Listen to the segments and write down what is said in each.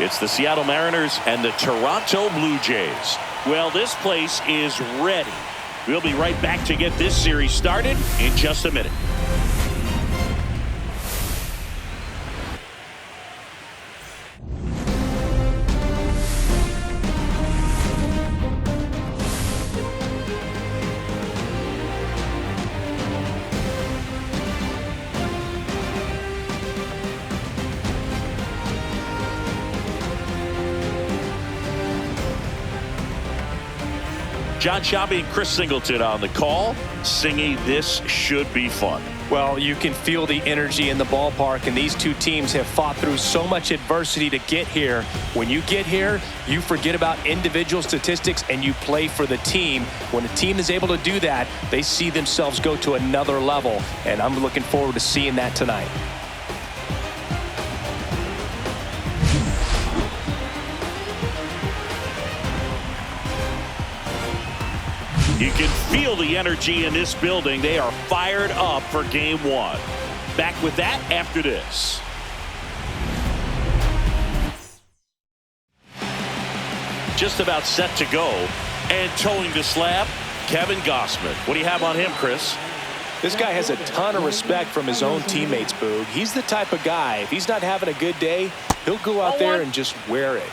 It's the Seattle Mariners and the Toronto Blue Jays. Well, this place is ready. We'll be right back to get this series started in just a minute. John Shabby and Chris Singleton on the call. Singy, this should be fun. Well, you can feel the energy in the ballpark, and these two teams have fought through so much adversity to get here. When you get here, you forget about individual statistics and you play for the team. When a team is able to do that, they see themselves go to another level, and I'm looking forward to seeing that tonight. You can feel the energy in this building. They are fired up for game one. Back with that after this. Just about set to go. And towing the slab, Kevin Gausman. What do you have on him, Chris? This guy has a ton of respect from his own teammates, Boog. He's the type of guy, if he's not having a good day, he'll go out there and just wear it.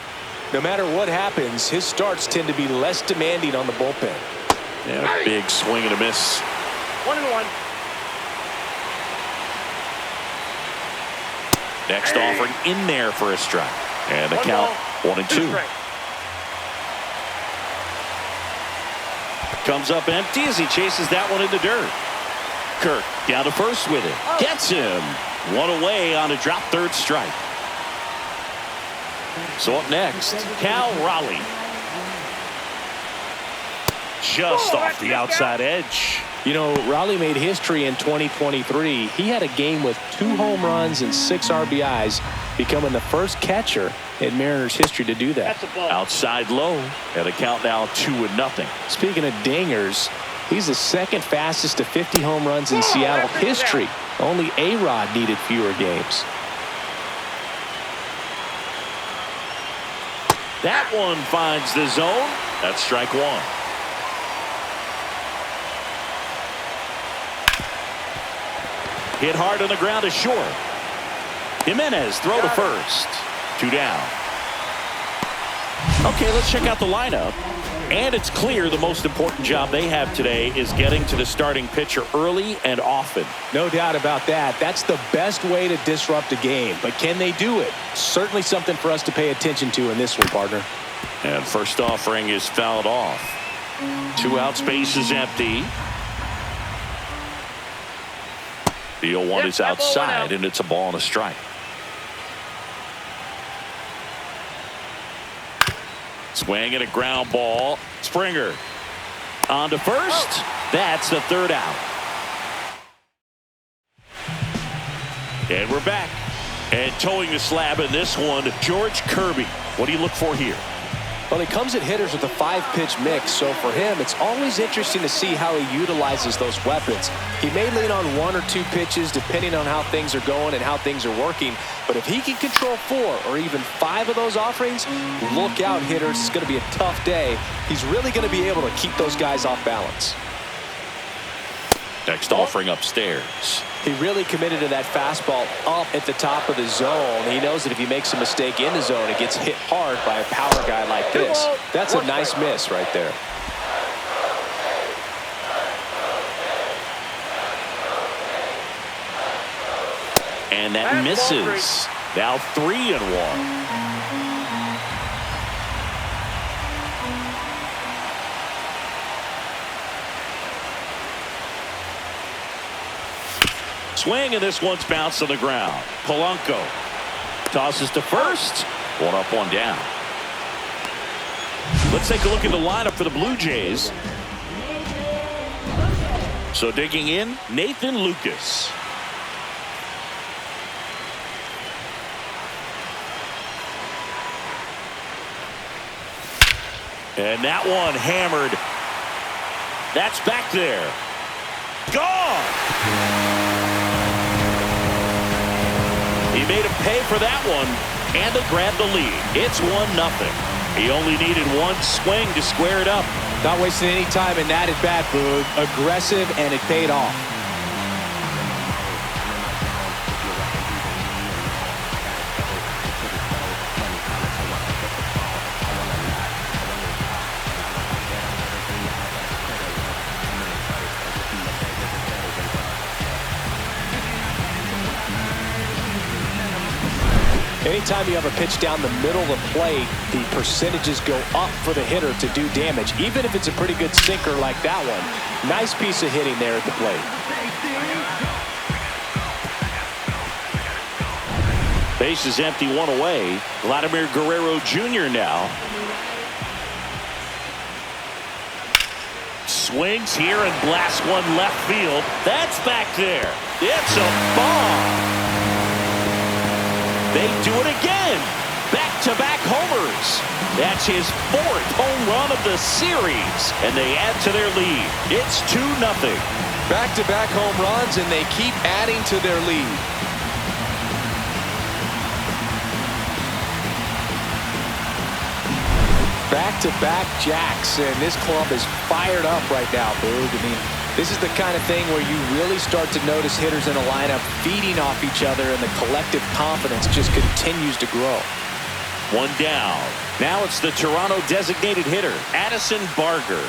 No matter what happens, his starts tend to be less demanding on the bullpen. Yeah, big swing and a miss. 1-1. Next offering in there for a strike. And the count 1-2. Comes up empty as he chases that one in the dirt. Kirk down to first with it. Gets him. One away on a drop third strike. So up next, Cal Raleigh. Just off the outside edge. You know, Raleigh made history in 2023. He had a game with 2 home runs and 6 RBIs, becoming the first catcher in Mariners history to do that. Outside low, and a count now 2-0. Speaking of dingers, he's the second fastest to 50 home runs in Seattle history. Only A-Rod needed fewer games. That one finds the zone. That's strike one. Hit hard on the ground to short. Jimenez throw to first. 2 down. Okay, let's check out the lineup. And it's clear the most important job they have today is getting to the starting pitcher early and often. No doubt about that. That's the best way to disrupt a game. But can they do it? Certainly something for us to pay attention to in this one, partner. And first offering is fouled off. 2 out, space is empty. The 0-1 is outside, and it's a ball and a strike. Swing and a ground ball. Springer on to first. That's the 3rd out. And we're back. And towing the slab in this one, George Kirby. What do you look for here? Well, he comes at hitters with a 5-pitch mix, so for him, it's always interesting to see how he utilizes those weapons. He may lean on 1 or 2 pitches depending on how things are going and how things are working, but if he can control 4 or even 5 of those offerings, look out, hitters. It's going to be a tough day. He's really going to be able to keep those guys off balance. Next offering upstairs. He really committed to that fastball up at the top of the zone. He knows that if he makes a mistake in the zone, it gets hit hard by a power guy like this. That's a nice miss right there. And that misses. Now 3-1. Swing, and this one's bounced on the ground. Polanco tosses to first. 1 up, 1 down. Let's take a look at the lineup for the Blue Jays. So digging in, Nathan Lucas. And that one hammered. That's back there. Gone! He made him pay for that one. and they grab the lead. It's 1-0. He only needed one swing to square it up. Not wasting any time in that at bat, Boog. Aggressive, and it paid off. Anytime you have a pitch down the middle of the plate, the percentages go up for the hitter to do damage, even if it's a pretty good sinker like that one. Nice piece of hitting there at the plate. Base is empty, one away. Vladimir Guerrero Jr. now. Swings here and blasts one left field. That's back there. It's a bomb. They do it again. Back-to-back homers. That's his 4th home run of the series. And they add to their lead. It's 2-0. Back-to-back home runs, and they keep adding to their lead. Back-to-back jacks, and this club is fired up right now, Boog. I mean, this is the kind of thing where you really start to notice hitters in a lineup feeding off each other, and the collective confidence just continues to grow. One down. Now it's the Toronto designated hitter, Addison Barger.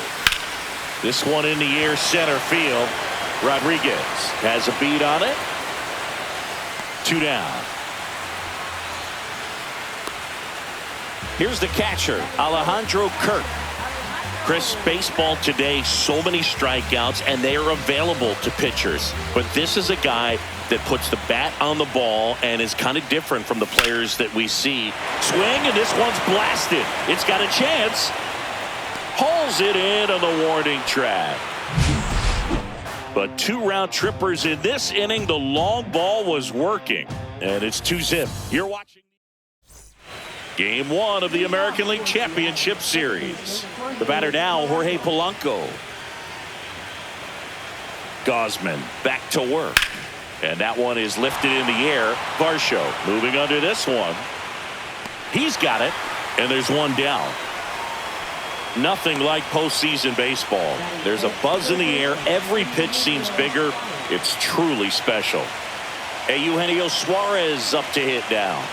This one in the air, center field. Rodriguez has a beat on it. 2 down. Here's the catcher, Alejandro Kirk. Chris, baseball today, so many strikeouts, and they are available to pitchers. But this is a guy that puts the bat on the ball and is kind of different from the players that we see. Swing, and this one's blasted. It's got a chance. Hauls it in on the warning track. But 2 round trippers in this inning. The long ball was working, and it's 2-0. You're watching Game 1 of the American League Championship Series. The batter now, Jorge Polanco. Gosman back to work. And that one is lifted in the air. Varsho moving under this one. He's got it. And there's one down. Nothing like postseason baseball. There's a buzz in the air. Every pitch seems bigger. It's truly special. Eugenio Suarez up to hit now.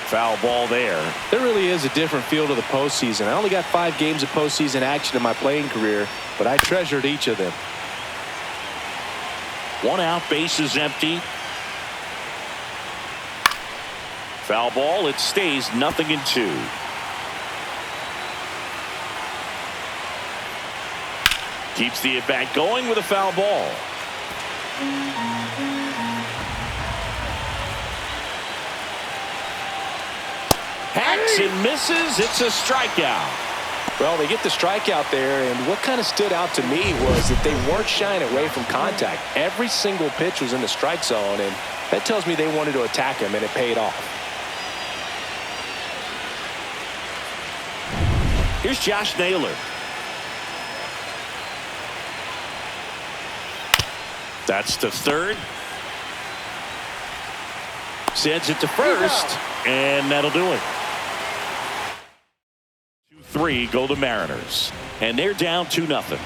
Foul ball there. There really is a different feel to the postseason. I only got 5 games of postseason action in my playing career, but I treasured each of them. 1 out, base is empty. Foul ball, it stays 0-2. Keeps the at-bat going with a foul ball. Hacks and misses. It's a strikeout. Well, they get the strikeout there, and what kind of stood out to me was that they weren't shying away from contact. Every single pitch was in the strike zone, and that tells me they wanted to attack him, and it paid off. Here's Josh Naylor. That's to third. Sends it to first, and that'll do it. 2-3 go the Mariners, and they're down 2-0.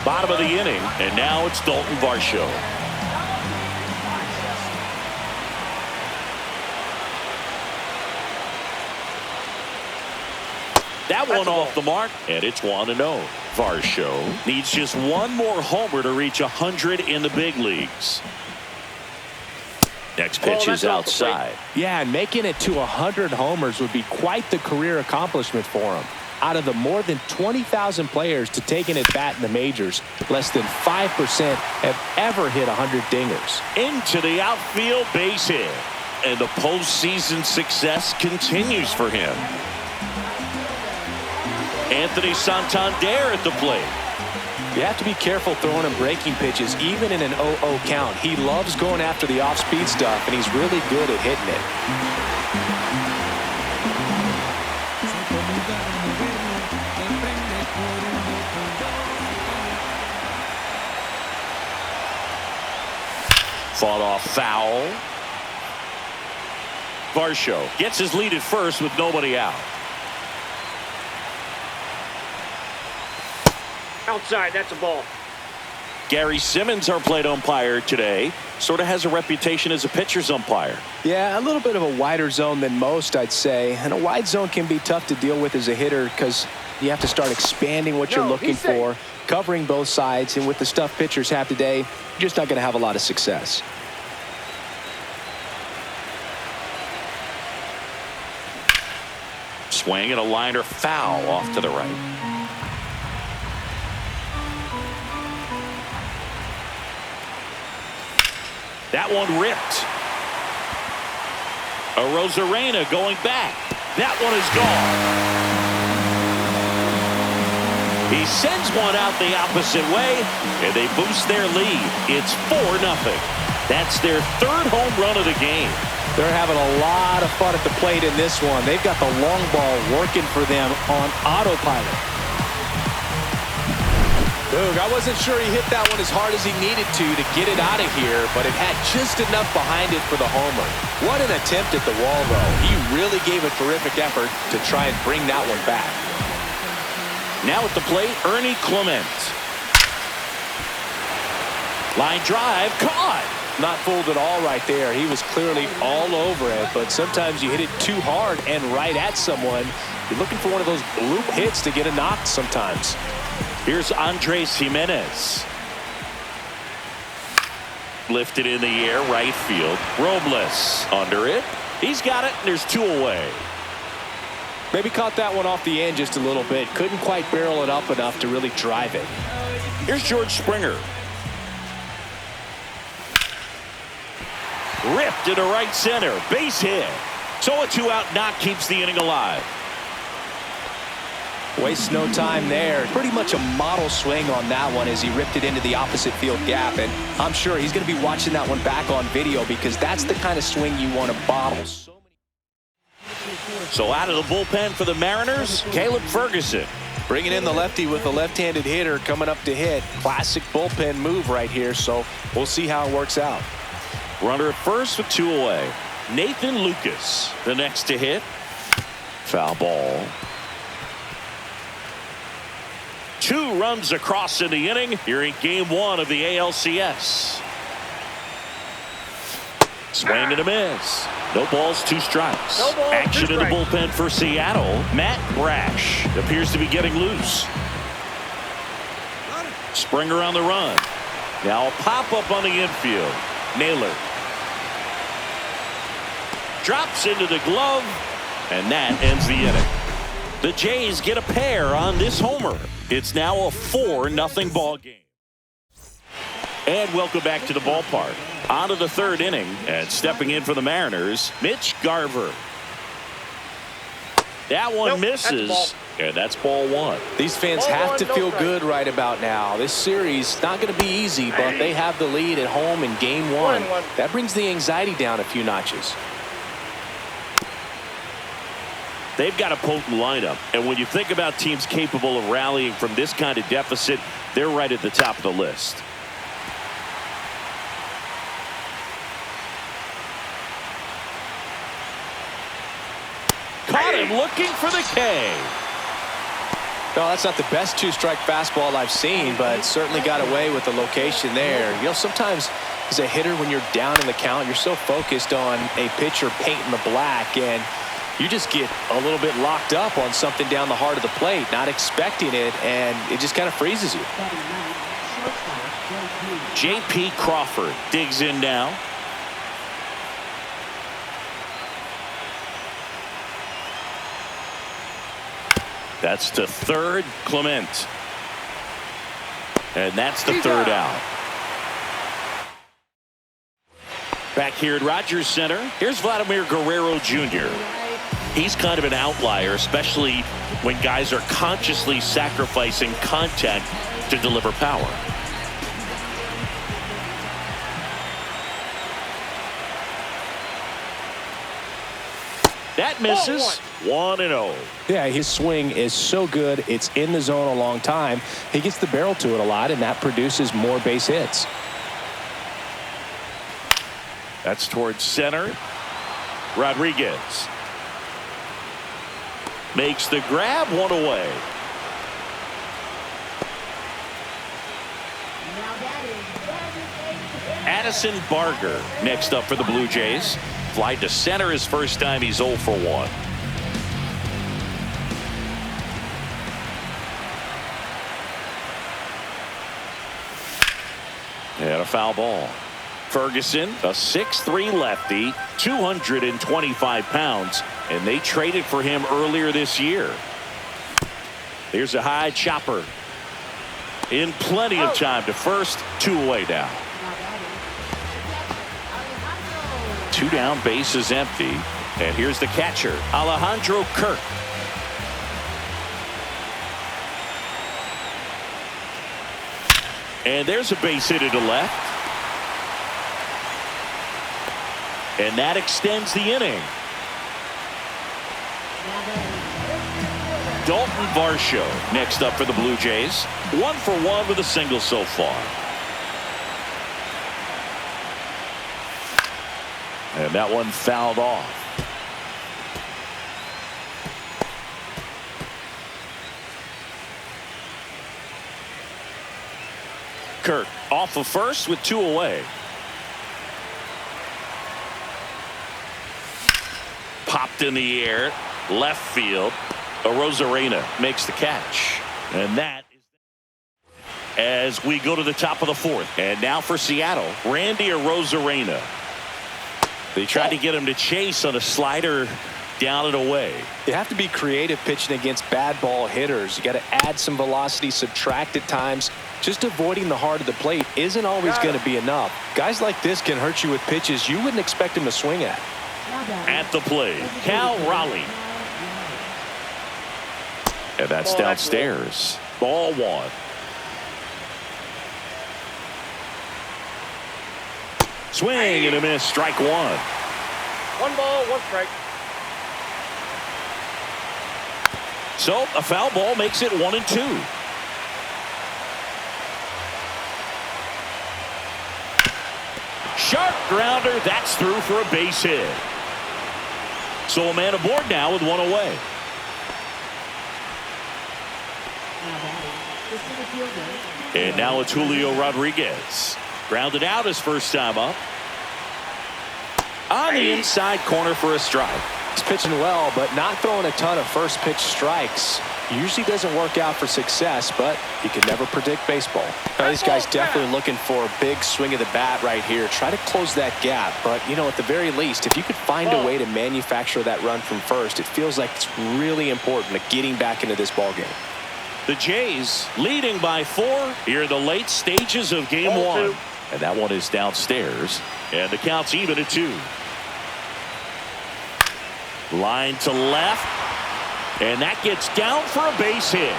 Bottom of the inning, and now it's Dalton Varsho. That one off the mark, and it's 1-0. Varsho needs just one more homer to reach 100 in the big leagues. Next pitch is outside. Yeah, and making it to 100 homers would be quite the career accomplishment for him. Out of the more than 20,000 players to take an at-bat in the majors, less than 5% have ever hit 100 dingers. Into the outfield, base hit. And the postseason success continues for him. Anthony Santander at the plate. You have to be careful throwing him breaking pitches, even in an 0-0 count. He loves going after the off-speed stuff, and he's really good at hitting it. Fought off foul. Varsho gets his lead at first with nobody out. Outside, that's a ball. Gary Simmons, our plate umpire today, sort of has a reputation as a pitcher's umpire. Yeah, a little bit of a wider zone than most, I'd say. And a wide zone can be tough to deal with as a hitter because you have to start expanding what you're looking for, covering both sides. And with the stuff pitchers have today, you're just not going to have a lot of success. Swing and a liner foul off to the right. That one ripped. A Rosarena going back. That one is gone. He sends one out the opposite way, and they boost their lead. It's 4-0. That's their third home run of the game. They're having a lot of fun at the plate in this one. They've got the long ball working for them on autopilot. Boog, I wasn't sure he hit that one as hard as he needed to get it out of here, but it had just enough behind it for the homer. What an attempt at the wall, though. He really gave a terrific effort to try and bring that one back. Now at the plate, Ernie Clement. Line drive, caught. Not fooled at all right there. He was clearly all over it, but sometimes you hit it too hard and right at someone. You're looking for one of those bloop hits to get a knock sometimes. Here's Andres Jimenez. Lifted in the air, right field. Robles under it. He's got it, and there's 2 away. Maybe caught that one off the end just a little bit. Couldn't quite barrel it up enough to really drive it. Here's George Springer. Ripped into right center. Base hit. So a 2-out knock keeps the inning alive. Wastes no time there. Pretty much a model swing on that one as he ripped it into the opposite field gap. And I'm sure he's going to be watching that one back on video because that's the kind of swing you want to bottle. So out of the bullpen for the Mariners, Caleb Ferguson. Bringing in the lefty with the left-handed hitter coming up to hit. Classic bullpen move right here, so we'll see how it works out. Runner at first with 2 away. Nathan Lucas, the next to hit. Foul ball. 2 runs across in the inning here in game 1 of the ALCS. Swing and a miss. No balls, 2 strikes. No ball, Action 2 in the strikes. bullpen for Seattle. Matt Brash appears to be getting loose. Springer on the run. Now a pop up on the infield. Naylor drops into the glove, and that ends the inning. The Jays get a pair on this homer. It's now a 4-0 ball game. And welcome back to the ballpark. On to the 3rd inning, and stepping in for the Mariners, Mitch Garver. That one misses, and that's ball 1. These fans have to feel good right about now. This series not going to be easy, but they have the lead at home in game 1. That brings the anxiety down a few notches. They've got a potent lineup, and when you think about teams capable of rallying from this kind of deficit, they're right at the top of the list. Caught him looking for the K. No, that's not the best 2-strike fastball I've seen, but certainly got away with the location there. You know, sometimes as a hitter, when you're down in the count, you're so focused on a pitcher painting the black, and you just get a little bit locked up on something down the heart of the plate, not expecting it, and it just kind of freezes you. J.P. Crawford digs in now. That's to third, Clement. And that's the 3rd out. Back here at Rogers Center, here's Vladimir Guerrero Jr. He's kind of an outlier, especially when guys are consciously sacrificing contact to deliver power. That misses. 1-0. Yeah, his swing is so good. It's in the zone a long time. He gets the barrel to it a lot, and that produces more base hits. That's towards center. Rodriguez makes the grab, one away. Addison Barger next up for the Blue Jays. Fly to center his first time. He's 0 for 1. And a foul ball. Ferguson, a 6'3" lefty, 225 pounds, and they traded for him earlier this year. Here's a high chopper. In plenty of time to first, 2 away now. 2 down, base is empty. And here's the catcher, Alejandro Kirk. And there's a base hit to left. And that extends the inning. Dalton Varsho next up for the Blue Jays. 1 for 1 with a single so far. And that one fouled off. Kirk off of first with 2 away. Popped in the air, left field. Arozarena makes the catch. And that is as we go to the top of the 4th. And now for Seattle, Randy Arozarena. They tried to get him to chase on a slider down and away. You have to be creative pitching against bad ball hitters. You got to add some velocity, subtract at times. Just avoiding the heart of the plate isn't always going to be enough. Guys like this can hurt you with pitches you wouldn't expect him to swing at. At the plate, Cal Raleigh. And that's downstairs. Ball 1. Swing and a miss. Strike 1. 1 ball, 1 strike. So a foul ball makes it 1 and 2. Sharp grounder. That's through for a base hit. So a man aboard now with 1 away. And now it's Julio Rodriguez. Grounded out his first time up. On the inside corner for a strike. He's pitching well, but not throwing a ton of first pitch strikes. Usually doesn't work out for success, but you can never predict baseball. Now, this guy's definitely looking for a big swing of the bat right here. Try to close that gap, but you know, at the very least, if you could find a way to manufacture that run from first, it feels like it's really important to getting back into this ball game. The Jays leading by 4 here in the late stages of game 1. And that one is downstairs. And the count's even at 2. Line to left. And that gets down for a base hit.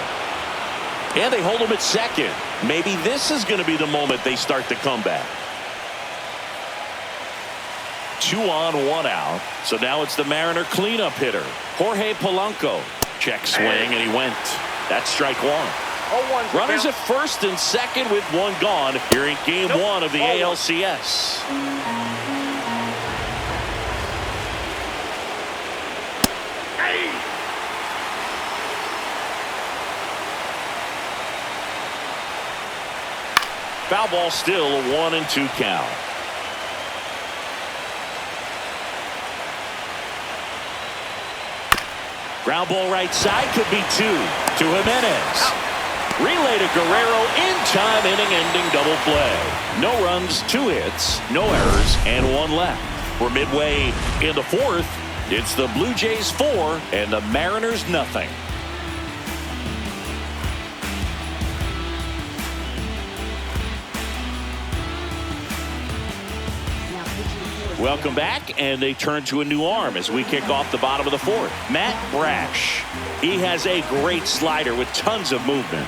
And they hold him at second. Maybe this is going to be the moment they start the comeback. 2 on, 1 out. So now it's the Mariner cleanup hitter, Jorge Polanco. Check swing, and he went. That's strike 1. Runners at first and second with 1 gone here in game 1 of the ALCS. Foul ball, still a 1 and 2 count. Ground ball right side, could be 2 to Jimenez. Relay to Guerrero, in time, inning-ending double play. No runs, 2 hits, no errors, and 1 left. We're midway in the 4th. It's the Blue Jays 4 and the Mariners nothing. Welcome back, and they turn to a new arm as we kick off the bottom of the 4th. Matt Brash. He has a great slider with tons of movement.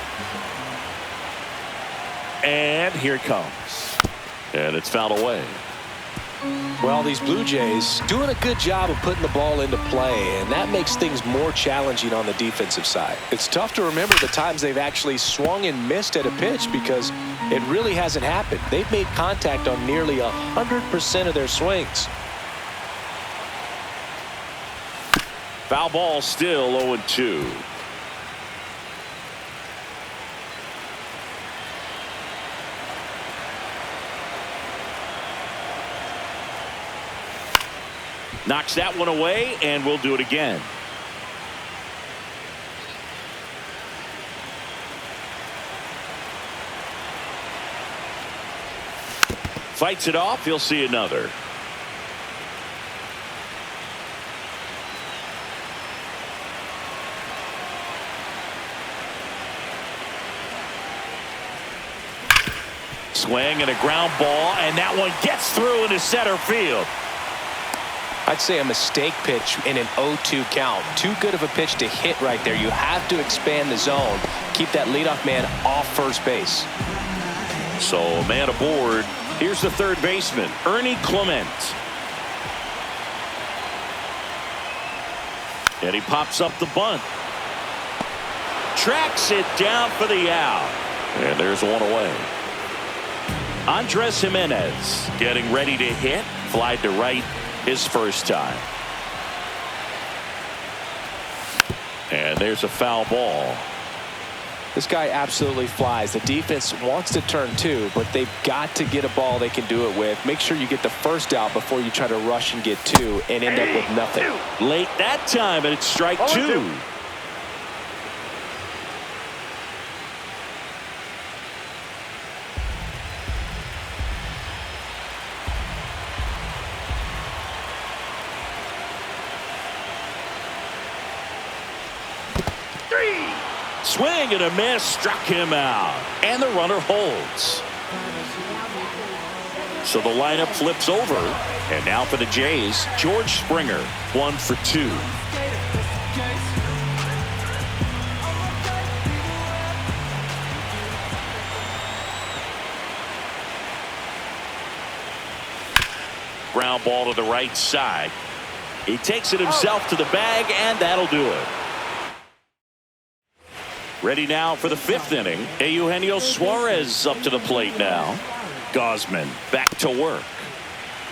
And here it comes. And it's fouled away. Well, these Blue Jays doing a good job of putting the ball into play, and that makes things more challenging on the defensive side. It's tough to remember the times they've actually swung and missed at a pitch because it really hasn't happened. They've made contact on nearly 100% of their swings. Foul ball, still 0-2. Knocks that one away, and we'll do it again. Fights it off. He'll see another. Swing and a ground ball, and that one gets through into center field. I'd say a mistake pitch in an 0-2 count. Too good of a pitch to hit right there. You have to expand the zone. Keep that leadoff man off first base. So a man aboard. Here's the third baseman, Ernie Clement. And he pops up the bunt. Tracks it down for the out. And there's one away. Andres Jimenez getting ready to hit. Flied to right his first time. And there's a foul ball. This guy absolutely flies. The defense wants to turn two, but they've got to get a ball they can do it with. Make sure you get the first out before you try to rush and get two and end up with nothing. Late that time, and it's strike two. Swing and a miss, struck him out, and the runner holds. So the lineup flips over, and now for the Jays, George Springer, 1 for 2. Ground ball to the right side. He takes it himself to the bag, and that'll do it. Ready now for the fifth inning. Eugenio Suarez up to the plate now. Gosman back to work.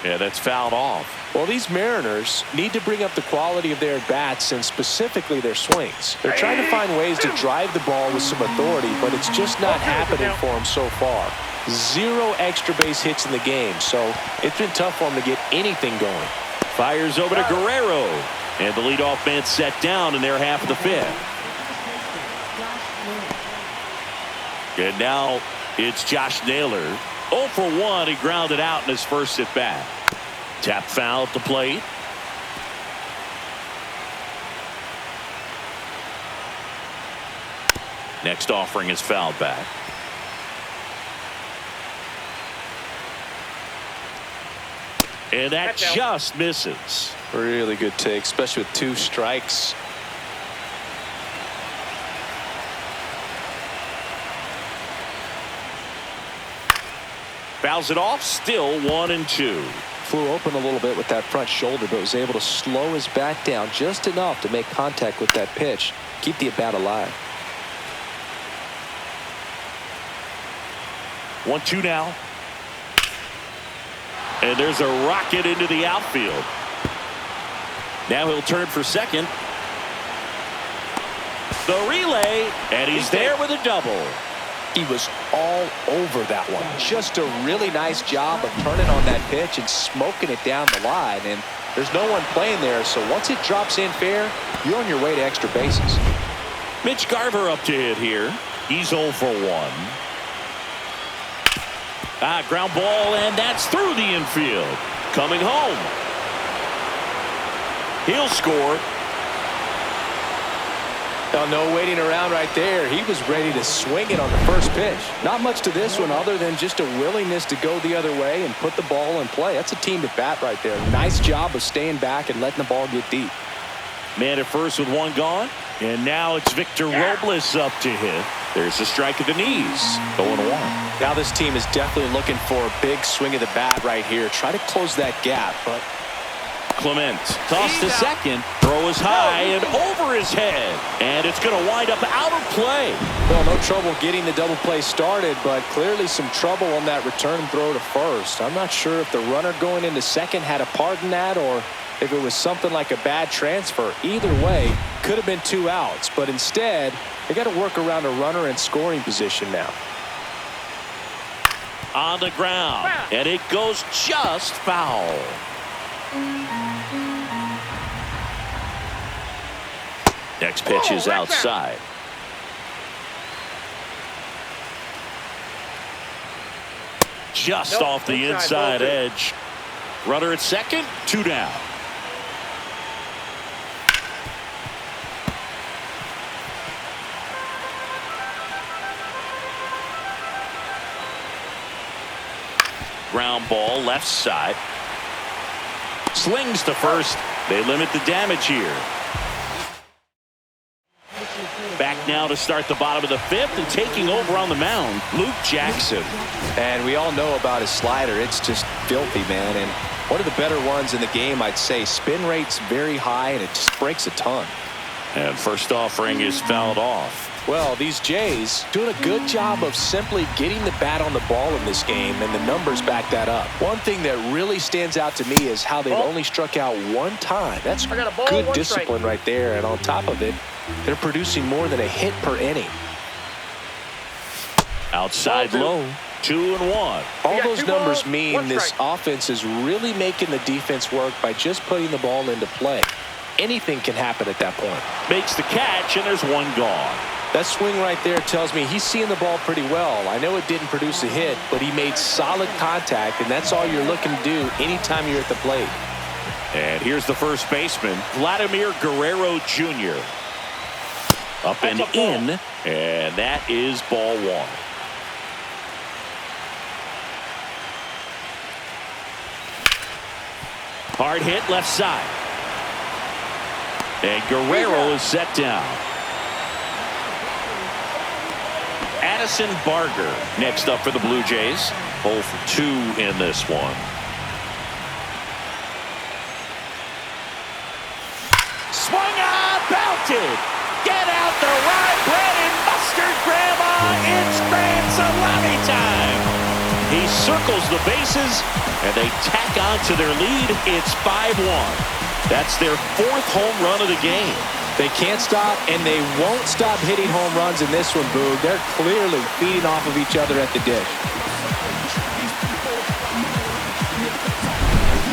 Yeah, that's fouled off. Well, these Mariners need to bring up the quality of their bats and specifically their swings. They're trying to find ways to drive the ball with some authority, but it's just not happening for them so far. 0 extra base hits in the game, so it's been tough for them to get anything going. Fires over to Guerrero, and the leadoff man set down in their half of the fifth. And now it's Josh Naylor. 0 for 1. He grounded out in his first at bat. Tap foul at the plate. Next offering is fouled back. And that just misses. Really good take, especially with 2 strikes. Fouls it off, still 1-2. Flew open a little bit with that front shoulder, but was able to slow his bat down just enough to make contact with that pitch. Keep the at-bat alive. 1-2 now. And there's a rocket into the outfield. Now he'll turn for second. The relay, and he's there with a double. He was all over that one. Just a really nice job of turning on that pitch and smoking it down the line. And there's no one playing there, so once it drops in fair, you're on your way to extra bases. Mitch Garver up to hit here. He's 0 for 1. Ground ball, and that's through the infield. Coming home. He'll score. Oh, no waiting around right there. He was ready to swing it on the first pitch. Not much to this one other than just a willingness to go the other way and put the ball in play. That's a team at bat right there. Nice job of staying back and letting the ball get deep. Man at first with 1 gone. And now it's Victor Robles up to hit. There's a strike at the knees. 0-1. Now this team is definitely looking for a big swing of the bat right here. Try to close that gap, but Clement toss to second. Throw is high and over his head. And it's going to wind up out of play. Well, no trouble getting the double play started, but clearly some trouble on that return throw to first. I'm not sure if the runner going into second had a part in that or if it was something like a bad transfer. Either way, could have been 2 outs, but instead, they got to work around a runner in scoring position now. On the ground, and it goes just foul. Next pitch is outside. Just off the inside edge. Runner at second, 2 down. Ground ball left side. Slings to first. They limit the damage here. Back now to start the bottom of the 5th, and taking over on the mound, Luke Jackson. And we all know about his slider. It's just filthy, man. And one of the better ones in the game, I'd say. Spin rate's very high, and it just breaks a ton. And first offering is fouled off. Well, these Jays doing a good job of simply getting the bat on the ball in this game, and the numbers back that up. One thing that really stands out to me is how they've only struck out 1 time. That's good discipline right there, and on top of it, they're producing more than a hit per inning. Outside low, 2-1. All those numbers mean this offense is really making the defense work by just putting the ball into play. Anything can happen at that point. Makes the catch, and there's 1 gone. That swing right there tells me he's seeing the ball pretty well. I know it didn't produce a hit, but he made solid contact, and that's all you're looking to do anytime you're at the plate. And here's the first baseman, Vladimir Guerrero Jr. Up and in, and that is ball 1. Hard hit left side. And Guerrero is set down. Addison Barger next up for the Blue Jays. 0 for 2 in this one. Swung on, belted. Get out the rye bread and mustard, Grandma. It's grand salami time. He circles the bases, and they tack on to their lead. It's 5-1. That's their 4th home run of the game. They can't stop, and they won't stop hitting home runs in this one, Boog. They're clearly feeding off of each other at the dish.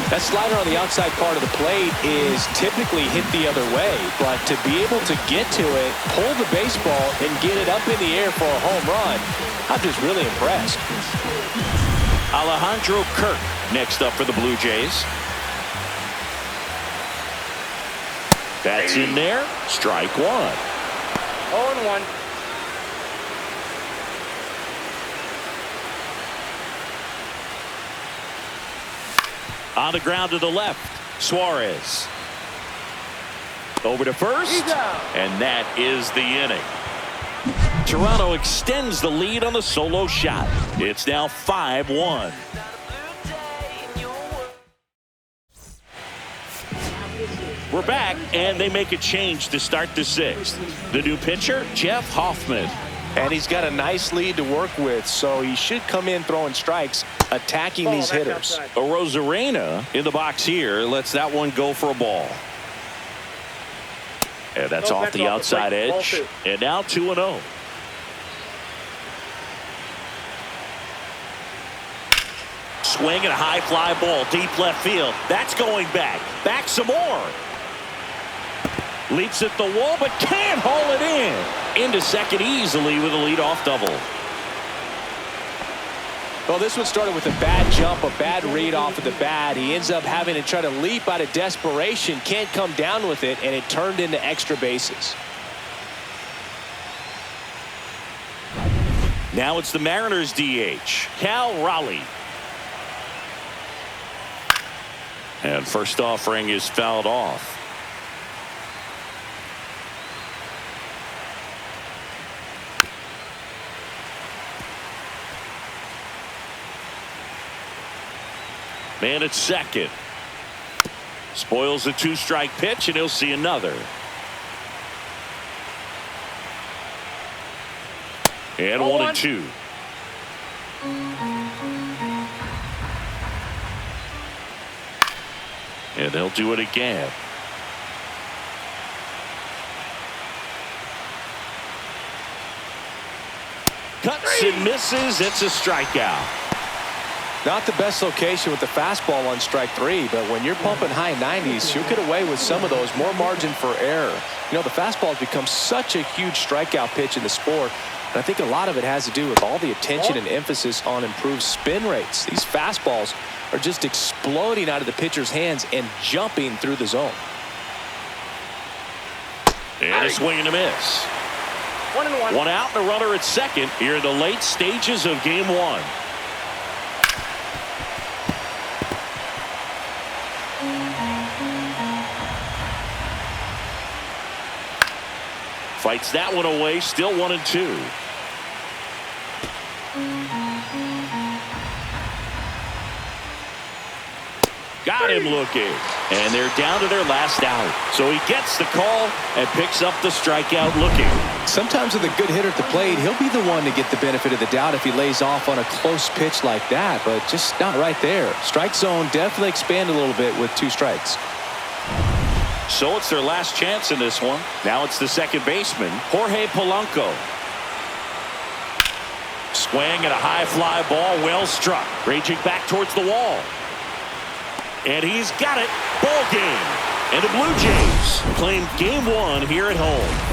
That slider on the outside part of the plate is typically hit the other way, but to be able to get to it, pull the baseball, and get it up in the air for a home run, I'm just really impressed. Alejandro Kirk next up for the Blue Jays. That's in there. Strike 1. 0-1. On the ground to the left, Suarez. Over to first, and that is the inning. Toronto extends the lead on the solo shot. It's now 5-1. We're back, and they make a change to start the 6th. The new pitcher, Jeff Hoffman. And he's got a nice lead to work with, so he should come in throwing strikes, attacking these hitters. Rosarena in the box here lets that one go for a ball. And that's off the outside edge. And now 2-0. Swing and a high fly ball, deep left field. That's going back. Back some more. Leaps at the wall, but can't haul it in. Into second easily with a leadoff double. Well, this one started with a bad jump, a bad read off of the bat. He ends up having to try to leap out of desperation, can't come down with it, and it turned into extra bases. Now it's the Mariners DH, Cal Raleigh. And first offering is fouled off. Man at second. Spoils the 2-strike pitch, and he'll see another. And 1-2. And they'll do it again. Cuts and misses. It's a strikeout. Not the best location with the fastball on strike 3, but when you're pumping high 90s, you'll get away with some of those. More margin for error. You know, the fastball has become such a huge strikeout pitch in the sport. And I think a lot of it has to do with all the attention and emphasis on improved spin rates. These fastballs are just exploding out of the pitcher's hands and jumping through the zone. And a swing and a miss. 1-1. One out and a runner at second here in the late stages of game 1. Fights that one away, still 1-2. Got him looking. And they're down to their last out. So he gets the call and picks up the strikeout looking. Sometimes with a good hitter at the plate, he'll be the one to get the benefit of the doubt if he lays off on a close pitch like that, but just not right there. Strike zone definitely expanded a little bit with 2 strikes. So it's their last chance in this one. Now it's the second baseman, Jorge Polanco. Swing and a high fly ball, well struck. Raging back towards the wall. And he's got it. Ball game. And the Blue Jays claim game 1 here at home.